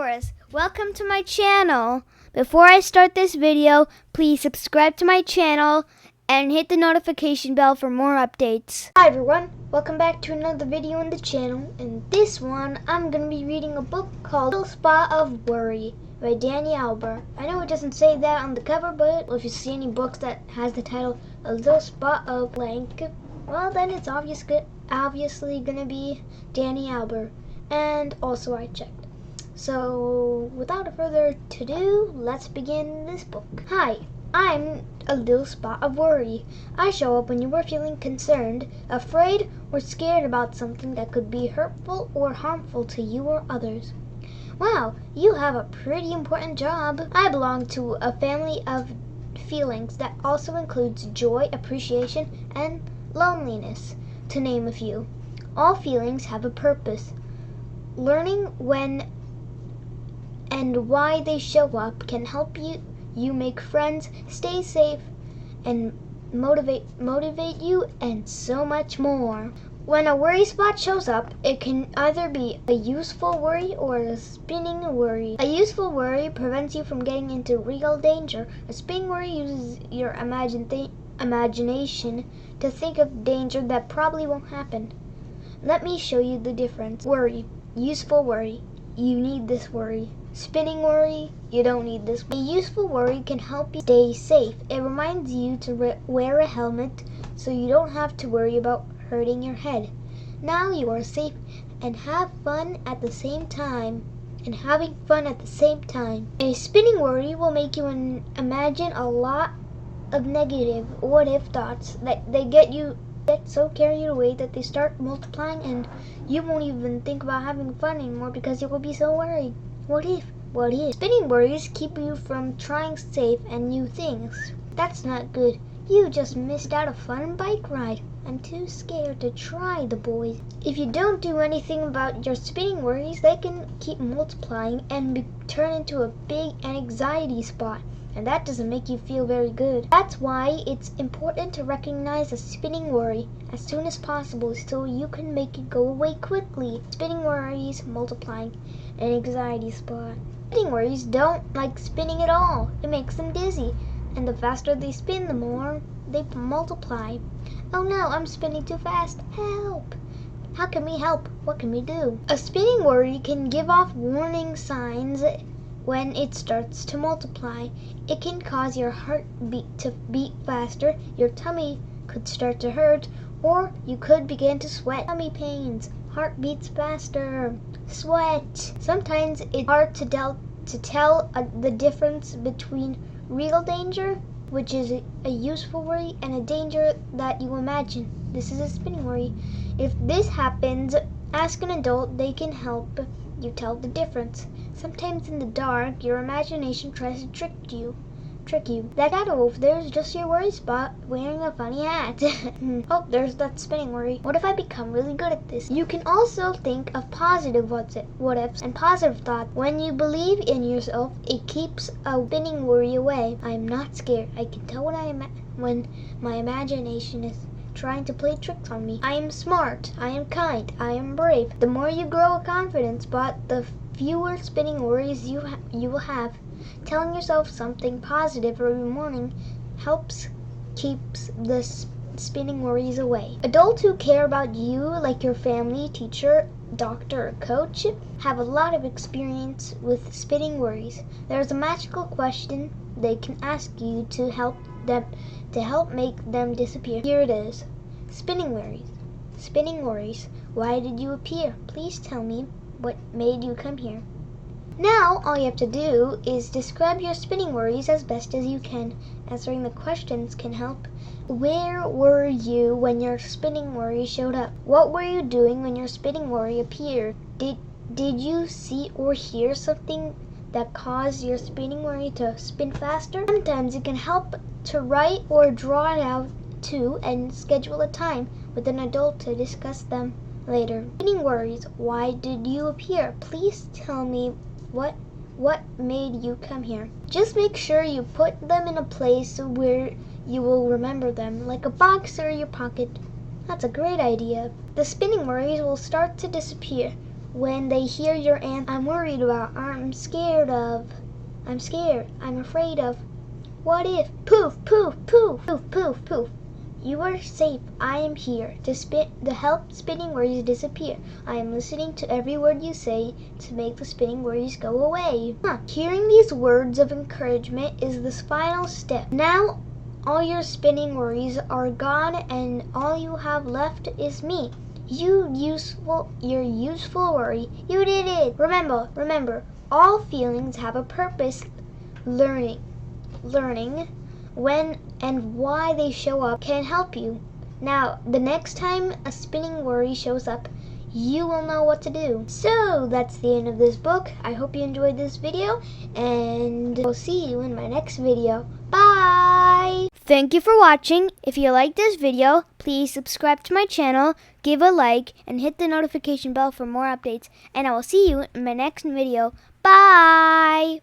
viewers, welcome to my channel. Before I start this video, please subscribe to my channel and hit the notification bell for more updates. Hi everyone, welcome back to another video on the channel. In this one, I'm going to be reading a book called Little Spot of Worry by Danny Albert. I know it doesn't say that on the cover, but if you see any books that has the title A Little Spot of Blank, well then it's obviously going to be Danny Albert. And also I checked. So without further ado, let's begin this book. Hi, I'm a little spot of worry. I show up when you are feeling concerned, afraid, or scared about something that could be hurtful or harmful to you or others. Wow, you have a pretty important job. I belong to a family of feelings that also includes joy, appreciation, and loneliness, to name a few. All feelings have a purpose. Learning when and why they show up can help you make friends, stay safe, and motivate you, and so much more. When a worry spot shows up, it can either be a useful worry or a spinning worry. A useful worry prevents you from getting into real danger. A spinning worry uses your imagination to think of danger that probably won't happen. Let me show you the difference. Worry. Useful worry. You need this worry. Spinning worry, you don't need this. A useful worry can help you stay safe. It reminds you to wear a helmet so you don't have to worry about hurting your head. Now you are safe and have fun at the same time. A spinning worry will make you imagine a lot of negative what-if thoughts that they get so carried away that they start multiplying, and you won't even think about having fun anymore because you will be so worried. What if? Spinning worries keep you from trying safe and new things. That's not good. You just missed out a fun bike ride. I'm too scared to try the boys. If you don't do anything about your spinning worries, they can keep multiplying and turn into a big anxiety spot. And that doesn't make you feel very good. That's why it's important to recognize a spinning worry as soon as possible so you can make it go away quickly. Spinning worries multiplying an anxiety spot. Spinning worries don't like spinning at all. It makes them dizzy. And the faster they spin, the more they multiply. Oh no, I'm spinning too fast. Help! How can we help? What can we do? A spinning worry can give off warning signs. When it starts to multiply, it can cause your heartbeat to beat faster, your tummy could start to hurt, or you could begin to sweat. Tummy pains, heart beats faster, sweat. Sometimes it's hard to tell the difference between real danger, which is a useful worry, and a danger that you imagine. This is a spinning worry. If this happens, ask an adult. They can help you tell the difference. Sometimes in the dark, your imagination tries to trick you. That shadow over there is just your worry spot wearing a funny hat. Oh, there's that spinning worry. What if I become really good at this? You can also think of positive what-ifs and positive thoughts. When you believe in yourself, it keeps a spinning worry away. I am not scared. I can tell when my imagination is trying to play tricks on me. I am smart. I am kind. I am brave. The more you grow a confidence spot, the fewer spinning worries you will have. Telling yourself something positive every morning keeps the spinning worries away. Adults who care about you, like your family, teacher, doctor, or coach, have a lot of experience with spinning worries. There's a magical question they can ask you to help make them disappear. Here it is. Spinning worries. Why did you appear? Please tell me what made you come here. Now, all you have to do is describe your spinning worries as best as you can. Answering the questions can help. Where were you when your spinning worry showed up? What were you doing when your spinning worry appeared? Did you see or hear something that caused your spinning worry to spin faster? Sometimes it can help to write or draw it out too, and schedule a time with an adult to discuss them later. Spinning worries. Why did you appear? Please tell me what made you come here. Just make sure you put them in a place where you will remember them, like a box or your pocket. That's a great idea. The spinning worries will start to disappear. when they hear your answer. I'm worried about, I'm scared of, I'm scared, I'm afraid of, what if, poof, poof, poof, poof, poof, poof. You are safe. I am here to help spinning worries disappear. I am listening to every word you say to make the spinning worries go away. Hearing these words of encouragement is the final step. Now all your spinning worries are gone and all you have left is me. Your useful worry. You did it. Remember, all feelings have a purpose. Learning when and why they show up can help you. Now, the next time a spinning worry shows up, you will know what to do. So, that's the end of this book. I hope you enjoyed this video, and I'll see you in my next video. Bye! Thank you for watching. If you liked this video, please subscribe to my channel, give a like, and hit the notification bell for more updates. And I will see you in my next video. Bye!